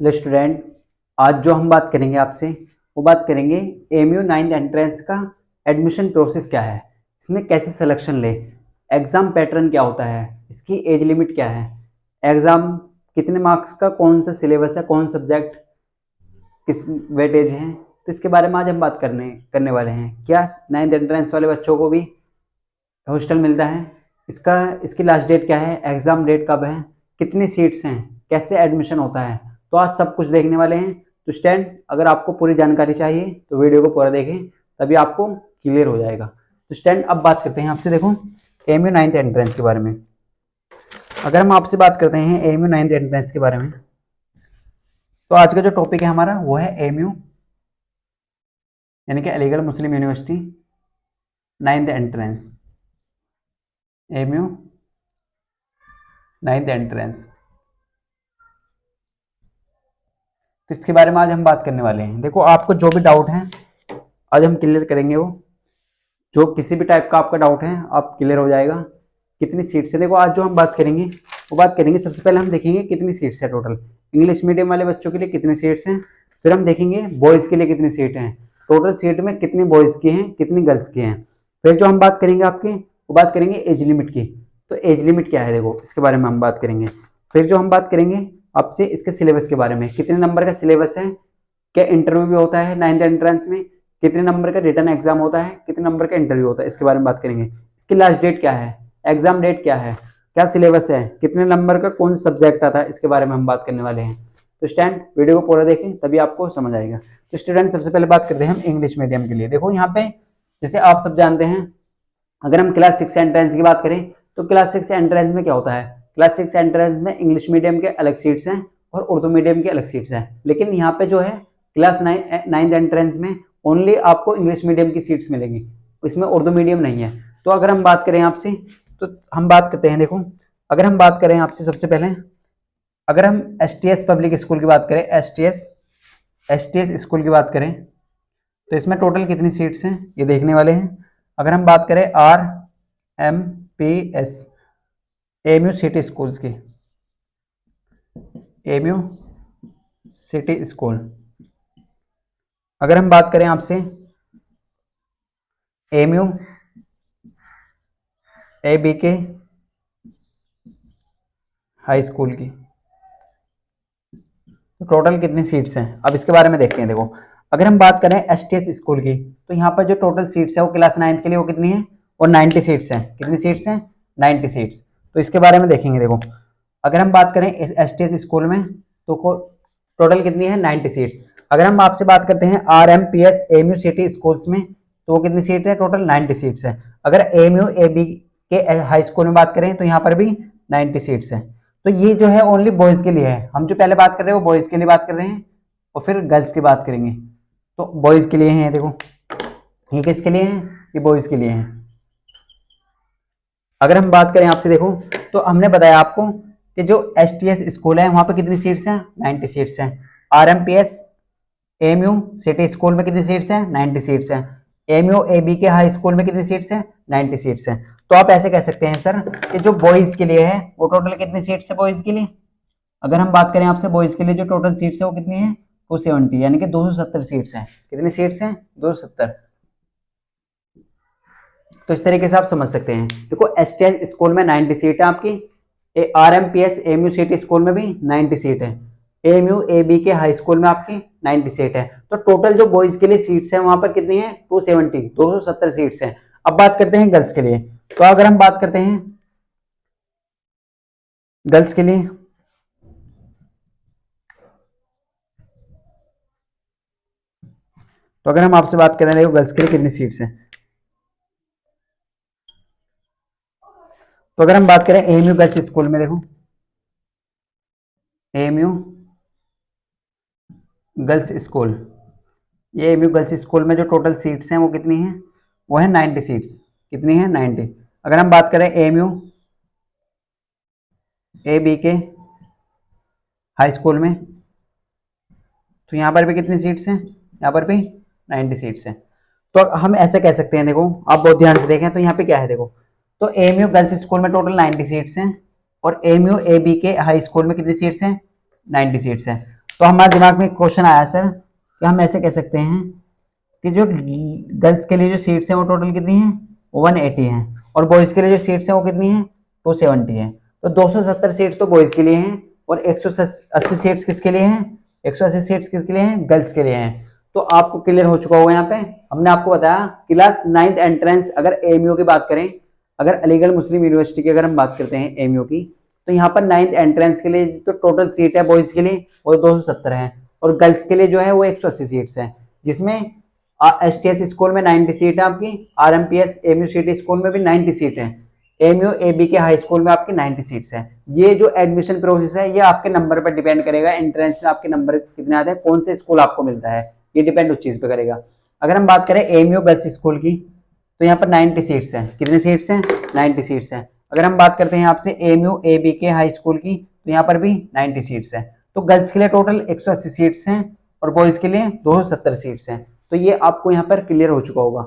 Hello student, आज जो हम बात करेंगे आपसे वो बात करेंगे एमयू 9th एंट्रेंस का एडमिशन प्रोसेस क्या है, इसमें कैसे सिलेक्शन ले, एग्ज़ाम पैटर्न क्या होता है, इसकी एज लिमिट क्या है, एग्ज़ाम कितने मार्क्स का, कौन सा सिलेबस है, कौन सब्जेक्ट किस वेटेज है, तो इसके बारे में आज हम बात करने वाले हैं। क्या 9th एंट्रेंस वाले बच्चों को भी हॉस्टल मिलता है, इसकी लास्ट डेट क्या है, एग्ज़ाम डेट कब है, कितनी सीट्स हैं, कैसे एडमिशन होता है, तो आज सब कुछ देखने वाले हैं। तो स्टूडेंट, अगर आपको पूरी जानकारी चाहिए तो वीडियो को पूरा देखें, तभी आपको क्लियर हो जाएगा। तो स्टूडेंट, अब बात करते हैं आपसे, देखो एमयू 9th एंट्रेंस के बारे में। अगर हम आपसे बात करते हैं एमयू 9th एंट्रेंस के बारे में, तो आज का जो टॉपिक है हमारा वो है एमयू यानी कि Aligarh Muslim University 9th entrance, MU 9th entrance. तो इसके बारे में आज हम बात करने वाले हैं। देखो, आपको जो भी डाउट है आज हम क्लियर करेंगे। वो जो किसी भी टाइप का आपका डाउट है आप क्लियर हो जाएगा। कितनी सीट्स है, देखो आज जो हम बात करेंगे वो बात करेंगे, सबसे पहले हम देखेंगे कितनी सीट्स है टोटल। इंग्लिश मीडियम वाले बच्चों के लिए कितनी सीट्स हैं, फिर हम देखेंगे बॉयज़ के लिए कितनी सीट हैं, टोटल सीट में कितनी बॉयज़ की हैं, कितनी गर्ल्स की हैं। फिर जो हम बात करेंगे आपकी, वो बात करेंगे एज लिमिट की। तो एज लिमिट क्या है, देखो इसके बारे में हम बात करेंगे। फिर जो हम बात करेंगे आपसे इसके सिलेबस के बारे में, कितने नंबर का सिलेबस है, क्या इंटरव्यू भी होता है 9th एंट्रेंस में, कितने नंबर का रिटर्न एग्जाम होता है, कितने नंबर का इंटरव्यू होता है, इसके बारे में बात करेंगे। इसकी लास्ट डेट क्या है, एग्जाम डेट क्या है, क्या सिलेबस है, कितने नंबर का कौन सा सब्जेक्ट आता है, इसके बारे में हम बात करने वाले हैं। तो स्टूडेंट, वीडियो को पूरा देखें तभी आपको समझ आएगा। तो स्टूडेंट, सबसे पहले बात करते हैं हम इंग्लिश मीडियम के लिए। देखो यहाँ पे जैसे आप सब जानते हैं, अगर हम क्लास 6 एंट्रेंस की बात करें तो क्लास 6 एंट्रेंस में क्या होता है, क्लास 6 एंट्रेंस में इंग्लिश मीडियम के अलग सीट्स हैं और उर्दू मीडियम के अलग सीट्स हैं। लेकिन यहाँ पे जो है क्लास 9th एंट्रेंस में ओनली आपको इंग्लिश मीडियम की सीट्स मिलेंगी, इसमें उर्दू मीडियम नहीं है। तो अगर हम बात करें आपसे, तो हम बात करते हैं, देखो अगर हम बात करें आपसे सबसे पहले, अगर हम STS पब्लिक स्कूल की बात करें, STS स्कूल की बात करें, तो इसमें टोटल कितनी सीट्स हैं ये देखने वाले हैं। अगर हम बात करें RMPS एमयू सिटी स्कूल्स की, एमयू सिटी स्कूल, अगर हम बात करें आपसे एमयू ABK हाई स्कूल की, तो टोटल कितनी सीट्स हैं अब इसके बारे में देखते हैं। देखो, अगर हम बात करें STS स्कूल की, तो यहाँ पर जो टोटल सीट्स है वो क्लास 9th के लिए वो कितनी है, और 90 सीट्स हैं। कितनी सीट्स हैं, 90 सीट्स। तो इसके बारे में देखेंगे। देखो, अगर हम बात करें STS स्कूल में तो टोटल कितनी है, 90 सीट्स। अगर हम आपसे बात करते हैं RMPS एमयू सिटी स्कूल्स में, तो वो कितनी सीट है, टोटल 90 सीट्स है। अगर एमयू ABK हाई स्कूल में बात करें तो यहाँ पर भी 90 सीट्स है। तो ये जो है ओनली बॉयज के लिए है। हम जो पहले बात कर रहे हैं वो बॉयज के लिए बात कर रहे हैं, और फिर गर्ल्स की बात करेंगे। तो बॉयज के लिए है, देखो ये किसके लिए है, ये बॉयज के लिए है। अगर हम बात करें आपसे, देखो तो हमने बताया आपको कि जो STS स्कूल है वहां पर कितनी सीट्स हैं, 90 सीट्स हैं। RMPS एमयू सिटी स्कूल में कितनी सीट्स हैं, 90 सीट्स हैं। एमयू ABK हाई स्कूल में कितनी सीट्स हैं, 90 सीट्स हैं। तो आप ऐसे कह सकते हैं सर कि जो बॉयज के लिए है वो टोटल कितनी सीट्स है बॉयज के लिए। अगर हम बात करें आपसे बॉयज के लिए जो टोटल सीट्स है वो कितनी है, 270, यानी कि 270 सीट्स हैं। कितनी सीट्स हैं, 270। तो इस तरीके से आप समझ सकते हैं। देखो, STS स्कूल में 90 सीट है आपकी, RMPS एमयू सिटी स्कूल में भी 90 सीट है, एमयू ABK हाई स्कूल में आपकी 90 सीट है। तो टोटल जो बॉयज के लिए सीट्स हैं वहां पर कितनी है, 270, 270 सीट्स हैं। अब बात करते हैं गर्ल्स के लिए। तो अगर हम बात करते हैं गर्ल्स के लिए, तो अगर हम आपसे बात करें, देखो गर्ल्स के लिए कितनी सीट्स हैं, तो अगर हम बात करें एमयू गर्ल्स स्कूल में, देखो एमयू गर्ल्स स्कूल, ये एमयू गर्ल्स स्कूल में जो टोटल सीट्स हैं वो कितनी हैं, वो है 90 सीट्स। कितनी है, 90। अगर हम बात करें एमयू ABK हाई स्कूल में, तो यहाँ पर भी कितनी सीट्स हैं, यहाँ पर भी 90 सीट्स हैं। तो हम ऐसे कह सकते हैं, देखो आप बहुत ध्यान से देखें तो यहाँ पे क्या है, देखो तो एमयू गर्ल्स स्कूल में टोटल 90 सीट्स हैं और एमयू ABK हाई स्कूल में कितनी सीट्स हैं, 90 सीट्स हैं। तो हमारे दिमाग में क्वेश्चन आया सर कि हम ऐसे कह सकते हैं कि जो गर्ल्स के लिए जो सीट्स हैं वो टोटल कितनी है, 180 है, और बॉयज के लिए जो सीट्स हैं वो कितनी है, 270 है। तो 270 सीट्स तो बॉयज के लिए हैं और 180 सीट्स किसके लिए हैं, 180 सीट्स किसके लिए हैं, गर्ल्स के लिए हैं। तो आपको क्लियर हो चुका होगा। यहाँ पे हमने आपको बताया क्लास 9th एंट्रेंस, अगर एएमयू की बात करें, अगर अलीगढ़ मुस्लिम यूनिवर्सिटी की अगर हम बात करते हैं एएमयू की, तो यहाँ पर 9th एंट्रेंस के लिए तो टोटल सीट है बॉयज के लिए वो 270 है, और गर्ल्स के लिए जो है वो 180 सीट्स है, जिसमें एसटीएस स्कूल में 90 सीट है आपकी, आरएमपीएस एमयू सिटी स्कूल में भी 90 सीट है, एमयू एबी के हाई स्कूल में आपकी 90 सीट्स है। ये जो एडमिशन प्रोसेस है ये आपके नंबर पर डिपेंड करेगा, एंट्रेंस में आपके नंबर कितने आते हैं, कौन से स्कूल आपको मिलता है, ये डिपेंड उस चीज पे करेगा। अगर हम बात करें एमयू गर्ल्स स्कूल की, तो यहाँ पर 90 सीट्स हैं, कितनी सीट्स हैं, 90 सीट्स हैं। अगर हम बात करते हैं आपसे एमयू एबी के हाई स्कूल की, तो यहाँ पर भी 90 सीट्स हैं। तो गर्ल्स के लिए टोटल 180 सीट्स हैं और बॉयज के लिए 270 सीट्स हैं। तो ये आपको यहाँ पर क्लियर हो चुका होगा।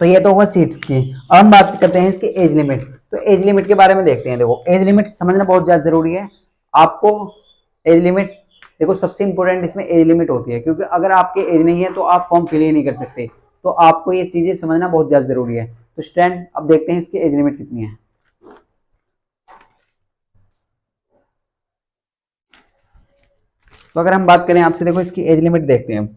तो ये तो हुआ सीट्स की। अब हम बात करते हैं इसकी एज लिमिट। तो एज लिमिट के बारे में देखते हैं। देखो एज लिमिट समझना बहुत ज्यादा जरूरी है आपको। एज लिमिट देखो सबसे इंपॉर्टेंट इसमें एज लिमिट होती है, क्योंकि अगर आपकी एज नहीं है तो आप फॉर्म फिल ही नहीं कर सकते। तो आपको ये चीजें समझना बहुत ज्यादा जरूरी है। तो स्टूडेंट अब देखते हैं इसकी एज लिमिट कितनी है। तो अगर हम बात करें आपसे, देखो इसकी एज लिमिट देखते हैं।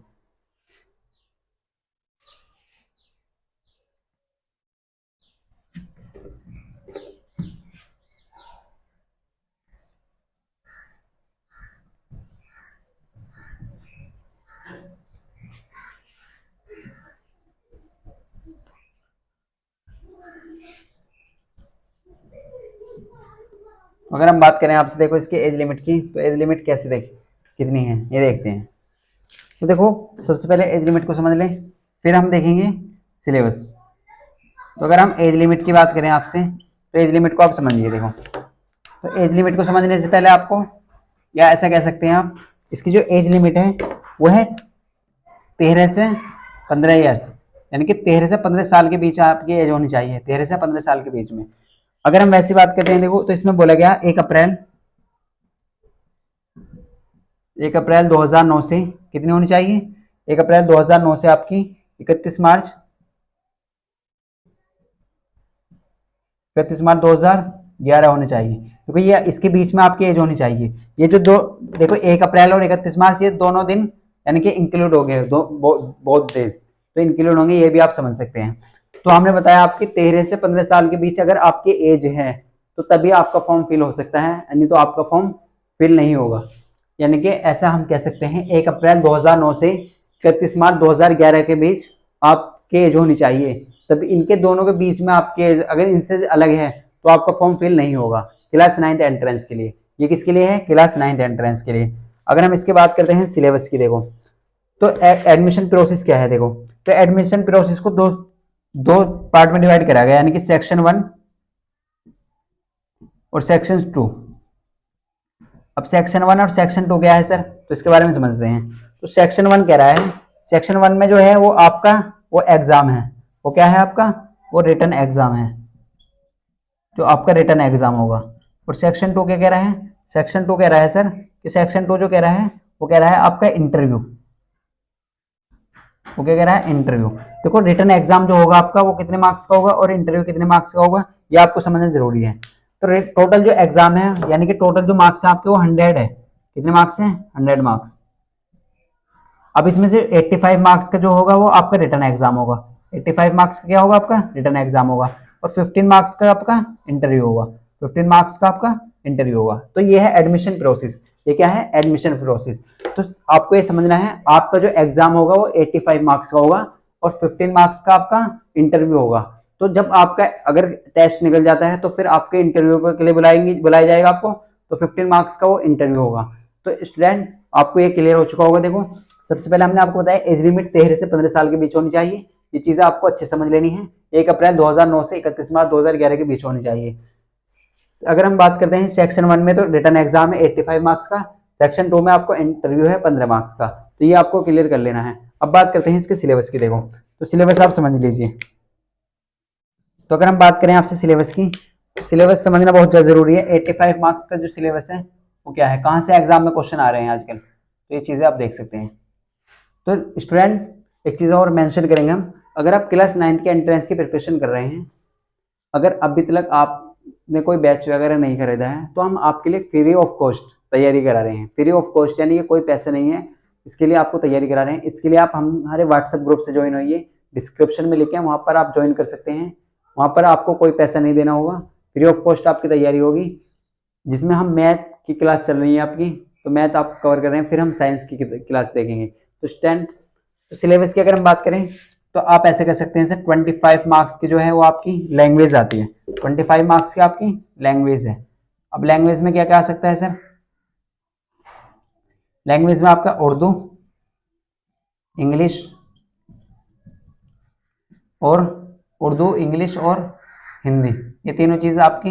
अगर हम बात करें आपसे देखो इसकी एज लिमिट की, तो एज लिमिट कैसे देख कितनी है ये देखते हैं। तो देखो सबसे पहले एज लिमिट को समझ लें, फिर हम देखेंगे सिलेबस। तो अगर हम एज लिमिट की बात करें आपसे, तो एज लिमिट को आप समझिए। देखो तो एज लिमिट को समझने से पहले आपको, या ऐसा कह सकते हैं आप, इसकी जो एज लिमिट है वो है 13 से 15 ईयर्स, यानी कि 13 से 15 साल के बीच आपकी एज होनी चाहिए, 13 से 15 साल के बीच में। अगर हम वैसी बात करते हैं, देखो तो इसमें बोला गया 1 अप्रैल 2009 से कितनी होनी चाहिए, 1 अप्रैल 2009 से आपकी 31 मार्च 2011 होनी चाहिए, क्योंकि ये इसके बीच में आपकी एज होनी चाहिए। ये जो दो देखो 1 अप्रैल और 31 मार्च ये दोनों दिन यानी कि इंक्लूड हो गए, बोथ डेज तो इंक्लूड होंगे, ये भी आप समझ सकते हैं। तो हमने बताया आपकी 13 से 15 साल के बीच अगर आपकी एज है तो तभी आपका फॉर्म फिल हो सकता है, नहीं तो आपका फॉर्म फिल नहीं होगा। यानी कि ऐसा हम कह सकते हैं 1 अप्रैल 2009 से 31 मार्च 2011 के बीच आपकी एज होनी चाहिए, तभी इनके दोनों के बीच में आपकी एज अगर इनसे अलग है तो आपका फॉर्म फिल नहीं होगा क्लास 9th एंट्रेंस के लिए। ये किसके लिए है, क्लास 9th एंट्रेंस के लिए। अगर हम इसके बात करते हैं सिलेबस की, देखो तो एडमिशन प्रोसेस क्या है। देखो तो एडमिशन प्रोसेस को दो पार्ट में डिवाइड करा गया, यानी कि सेक्शन 1 और सेक्शन 2। अब सेक्शन 1 और सेक्शन 2 क्या है सर, तो इसके बारे में समझते हैं। तो सेक्शन 1 कह रहा है, सेक्शन 1 में जो है वो आपका वो एग्जाम है, वो क्या है आपका, वो रिटन एग्जाम है, जो आपका रिटन एग्जाम होगा। और सेक्शन 2 क्या कह रहा है, सेक्शन 2 कह रहा है सर कि सेक्शन 2 जो कह रहा है वो कह रहा है आपका इंटरव्यू। वो क्या कह रहा है, इंटरव्यू। देखो रिटन एग्जाम जो होगा आपका वो कितने मार्क्स का होगा और इंटरव्यू कितने मार्क्स का होगा, ये आपको समझना जरूरी है। तो टोटल जो एग्जाम है यानी कि टोटल जो मार्क्स है आपके वो 100 है। कितने मार्क्स हैं, 100 मार्क्स। अब इसमें से 85 मार्क्स का जो होगा वो आपका रिटन एग्जाम होगा, 85 मार्क्स का क्या होगा आपका रिटन एग्जाम होगा, और 15 मार्क्स का आपका इंटरव्यू होगा, 15 मार्क्स का आपका इंटरव्यू होगा। तो ये है एडमिशन प्रोसेस। ये क्या है, एडमिशन प्रोसेस। तो आपको ये समझना है आपका जो एग्जाम होगा वो 85 मार्क्स का होगा और 15 मार्क्स का आपका इंटरव्यू होगा। तो जब आपका अगर टेस्ट निकल जाता है तो फिर आपके इंटरव्यू के लिए बुलाया जाएगा आपको, तो 15 मार्क्स का वो इंटरव्यू होगा। तो स्टूडेंट आपको ये क्लियर हो चुका होगा। देखो सबसे पहले हमने आपको बताया एज लिमिट 13 से 15 साल के बीच होनी चाहिए, ये चीजें आपको अच्छे समझ लेनी है। 1 अप्रैल 2009 से 31 मार्च 2011 के बीच होनी चाहिए। अगर हम बात करते हैं सेक्शन 1 में, तो रिटन एग्जाम है 85 मार्क्स का, सेक्शन 2 में आपको इंटरव्यू है 15 मार्क्स का, तो ये आपको क्लियर कर लेना है। अब बात करते हैं इसके सिलेबस की। देखो तो सिलेबस आप समझ लीजिए। तो अगर हम बात करें आपसे सिलेबस की, तो सिलेबस समझना बहुत ज्यादा जरूरी है। 85 मार्क्स का जो सिलेबस है वो क्या है, कहाँ से एग्जाम में क्वेश्चन आ रहे हैं आजकल, तो ये चीज़ें आप देख सकते हैं। तो स्टूडेंट एक चीज़ और मेंशन करेंगे हम, अगर आप क्लास 9th के एंट्रेंस की प्रिपरेशन कर रहे हैं, अगर अभी तक आपने कोई बैच वगैरह नहीं खरीदा है, तो हम आपके लिए फ्री ऑफ कॉस्ट तैयारी करा रहे हैं। फ्री ऑफ कॉस्ट यानी कि कोई पैसे नहीं है, इसके लिए आपको तैयारी करा रहे हैं। इसके लिए आप हमारे व्हाट्सएप ग्रुप से ज्वाइन होइए, डिस्क्रिप्शन में लिखे हैं, वहाँ पर आप ज्वाइन कर सकते हैं। वहाँ पर आपको कोई पैसा नहीं देना होगा, फ्री ऑफ कॉस्ट आपकी तैयारी होगी, जिसमें हम मैथ की क्लास चल रही है आपकी, तो मैथ आप कवर कर रहे हैं, फिर हम साइंस की क्लास देखेंगे। तो स्टैंड तो सिलेबस की अगर हम बात करें तो आप ऐसे कर सकते हैं सर, 25 मार्क्स की जो है वो आपकी लैंग्वेज आती है। 25 मार्क्स की आपकी लैंग्वेज है। अब लैंग्वेज में क्या क्या आ सकता है सर? लैंग्वेज में आपका उर्दू, इंग्लिश और हिंदी, ये तीनों चीज आपकी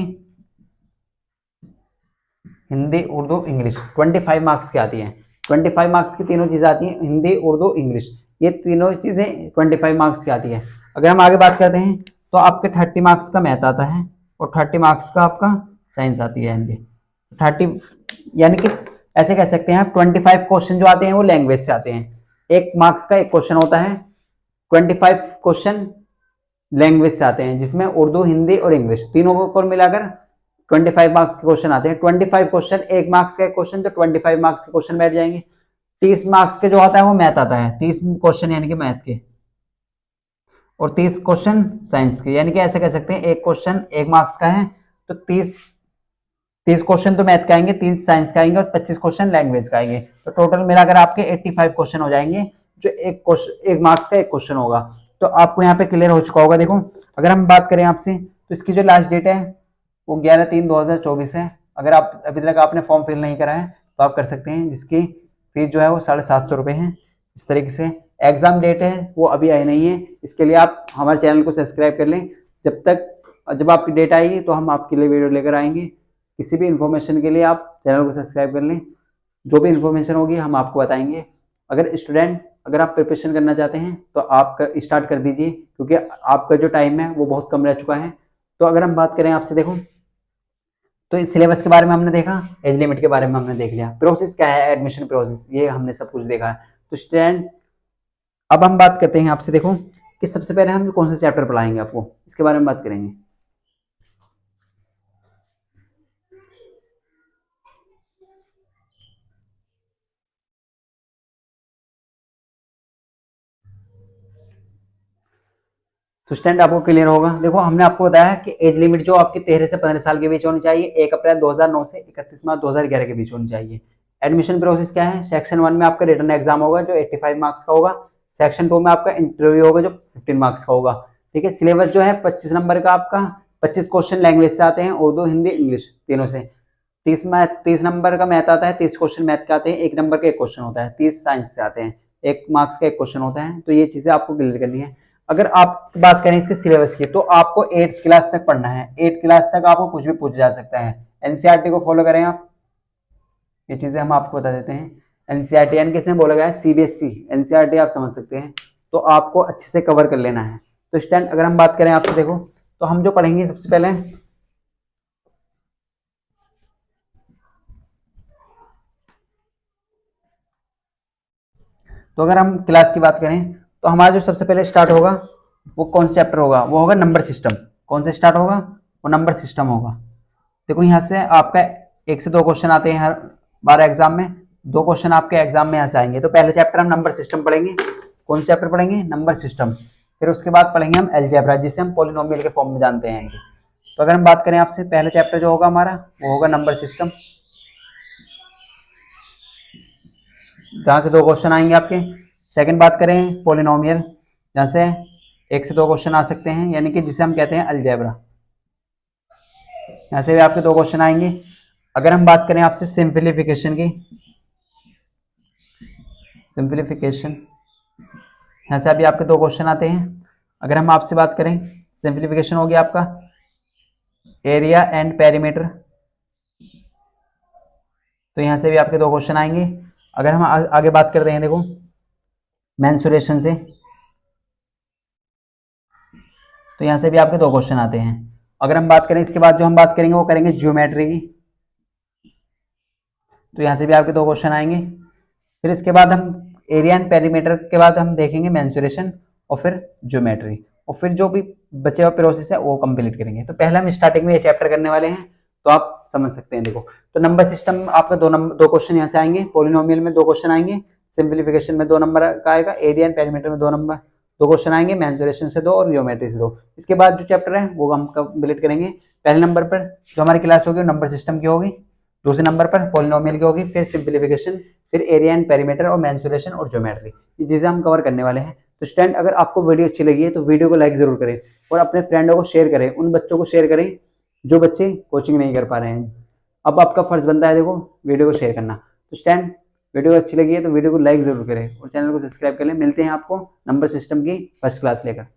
हिंदी उर्दू इंग्लिश 25 मार्क्स की आती है। 25 मार्क्स की तीनों चीजें आती हैं, हिंदी उर्दू इंग्लिश, ये तीनों चीजें 25 मार्क्स की आती है। अगर हम आगे बात करते हैं तो आपके 30 मार्क्स का मैथ आता है और 30 मार्क्स का आपका साइंस आती है हिंदी। 30 यानी कि ऐसे कह सकते हैं आप 25 क्वेश्चन जो आते हैं वो लैंग्वेज से आते हैं। 1 मार्क्स का एक क्वेश्चन होता है, 25 क्वेश्चन लैंग्वेज से आते हैं, जिसमें उर्दू हिंदी और इंग्लिश तीनों को मिलाकर 25 मार्क्स के क्वेश्चन आते हैं। 25 क्वेश्चन, 1 मार्क्स का क्वेश्चन, तो 25 मार्क्स के क्वेश्चन बैठ जाएंगे। 30 मार्क्स के जो आता है वो मैथ आता है, 30 क्वेश्चन यानी कि मैथ के, और 30 क्वेश्चन साइंस के। यानी कि ऐसे कह सकते हैं एक क्वेश्चन 1 मार्क्स का है तो 30 क्वेश्चन तो मैथ के आएंगे, 30 साइंस का आएंगे और 25 क्वेश्चन लैंग्वेज का आएंगे। तो टोटल मिलाकर आपके 85 क्वेश्चन हो जाएंगे, जो एक मार्क्स का एक क्वेश्चन होगा। तो आपको यहाँ पे क्लियर हो चुका होगा। देखो अगर हम बात करें आपसे तो इसकी जो लास्ट डेट है वो 11/3/2024 है। अगर आप अभी तक आपने फॉर्म फिल नहीं करा है तो आप कर सकते हैं, जिसकी फीस जो है वो 750 रुपये है। इस तरीके से एग्जाम डेट है वो अभी आई नहीं है, इसके लिए आप हमारे चैनल को सब्सक्राइब कर लें। जब आपकी डेट आएगी तो हम आपके लिए वीडियो लेकर आएंगे। किसी भी इन्फॉर्मेशन के लिए आप चैनल को सब्सक्राइब कर लें, जो भी इन्फॉर्मेशन होगी हम आपको बताएंगे। अगर आप प्रिपरेशन करना चाहते हैं तो आप स्टार्ट कर दीजिए, क्योंकि आपका जो टाइम है वो बहुत कम रह चुका है। तो अगर हम बात करें आपसे, देखो तो इस सिलेबस के बारे में हमने देखा, एज लिमिट के बारे में हमने देख लिया, प्रोसेस क्या है, एडमिशन प्रोसेस, ये हमने सब कुछ देखा है। तो स्टूडेंट अब हम बात करते हैं आपसे, देखो कि सबसे पहले हम कौन सा चैप्टर पढ़ाएंगे आपको, इसके बारे में बात करेंगे। तो स्टैंड आपको क्लियर होगा। देखो हमने आपको बताया कि एज लिमिट जो आपकी 13 से 15 साल के बीच होनी चाहिए, 1 अप्रैल 2009 से 31 मार्च 2011 के बीच होनी चाहिए। एडमिशन प्रोसेस क्या है? सेक्शन 1 में आपका रिटर्न एग्जाम होगा जो 85 मार्क्स का होगा। सेक्शन 2 में आपका इंटरव्यू होगा जो 15 मार्क्स का होगा। ठीक है, सिलेबस जो है 25 नंबर का आपका, 25 क्वेश्चन लैंग्वेज से आते हैं, उर्दू हिंदी इंग्लिश तीनों से। 30 नंबर का मैथ आता है, 30 क्वेश्चन मैथ के आते हैं, 1 नंबर का एक क्वेश्चन होता है। 30 साइंस से आते हैं, 1 मार्क्स का एक क्वेश्चन होता है। तो ये चीजें आपको क्लियर करनी है। अगर आप बात करें इसके सिलेबस की तो आपको 8th क्लास तक पढ़ना है। 8th क्लास तक आपको कुछ भी पूछ जा सकता है। एनसीईआरटी को फॉलो करें आप, ये चीजें हम आपको बता देते हैं। एनसीईआरटी यानी किसने बोला गया है? सीबीएसई। एनसीईआरटी आप समझ सकते हैं, तो आपको अच्छे से कवर कर लेना है। तो स्टैंड अगर हम बात करें आपसे, देखो तो हम जो पढ़ेंगे सबसे पहले, तो अगर हम क्लास की बात करें तो हमारा जो सबसे पहले स्टार्ट होगा वो कौन सा चैप्टर होगा? वो होगा नंबर सिस्टम। कौन से स्टार्ट होगा? वो नंबर सिस्टम होगा। देखो यहाँ से आपका 1 से 2 क्वेश्चन आते हैं हर बार एग्जाम में, 2 क्वेश्चन आपके एग्जाम में यहाँ से आएंगे। तो पहले चैप्टर हम नंबर सिस्टम पढ़ेंगे। कौन सा चैप्टर पढ़ेंगे? Number system. फिर उसके बाद पढ़ेंगे हम अलजेब्रा, जिसे हम पॉलिनोमियल के फॉर्म में जानते हैं। तो अगर हम बात करें आपसे, पहला चैप्टर जो होगा हमारा वो होगा नंबर सिस्टम, जहाँ से 2 क्वेश्चन आएंगे आपके। सेकंड बात करें पॉलिनोमियल, जहाँ से 1 से 2 क्वेश्चन आ सकते हैं, यानी कि जिसे हम कहते हैं अलजेब्रा, यहाँ से भी आपके 2 क्वेश्चन आएंगे। अगर हम बात करें आपसे सिंप्लीफिकेशन की, सिंप्लीफिकेशन, यहाँ से अभी आपके 2 क्वेश्चन आते हैं। अगर हम आपसे बात करें, सिंप्लीफिकेशन हो गया आपका एरिया एंड पेरीमीटर, तो यहाँ से भी आपके 2 क्वेश्चन आएंगे। अगर हम आगे बात करते हैं, देखो मेंसुरेशन से, तो यहाँ से भी आपके 2 क्वेश्चन आते हैं। अगर हम बात करें इसके बाद जो हम बात करेंगे वो करेंगे ज्योमेट्री की, तो यहाँ से भी आपके 2 क्वेश्चन आएंगे। फिर इसके बाद हम एरिया एंड पेरीमीटर के बाद हम देखेंगे मेंसुरेशन और फिर ज्योमेट्री, और फिर जो भी बचे हुआ प्रोसेस है वो कंप्लीट करेंगे। तो पहले हम स्टार्टिंग में ये चैप्टर करने वाले हैं, तो आप समझ सकते हैं। देखो तो नंबर सिस्टम आपका दो क्वेश्चन यहाँ से आएंगे, पोलिनोमियल में 2 क्वेश्चन आएंगे, सिंप्लीफिकेशन में 2 नंबर का आएगा, एरिया एंड पेरीमीटर में 2 क्वेश्चन आएंगे, मेंसुरेशन से 2 और ज्योमेट्री से 2। इसके बाद जो चैप्टर है वो हम कंप्लीट करेंगे। पहले नंबर पर जो हमारी क्लास होगी नंबर सिस्टम की होगी, दूसरे नंबर पर पॉलिनोमियल की होगी, फिर सिंप्लीफिकेशन, फिर एरिया एंड पेरीमीटर और मेंसुरेशन और ज्योमेट्री, ये चीजें हम कवर करने वाले हैं। तो स्टूडेंट अगर आपको वीडियो अच्छी लगी है तो वीडियो को लाइक जरूर करें और अपने फ्रेंडों को शेयर करें, उन बच्चों को शेयर करें जो बच्चे कोचिंग नहीं कर पा रहे हैं। अब आपका फर्ज बनता है देखो वीडियो को शेयर करना। तो स्टूडेंट वीडियो अच्छी लगी है तो वीडियो को लाइक जरूर करें और चैनल को सब्सक्राइब कर लें। मिलते हैं आपको नंबर सिस्टम की फर्स्ट क्लास लेकर।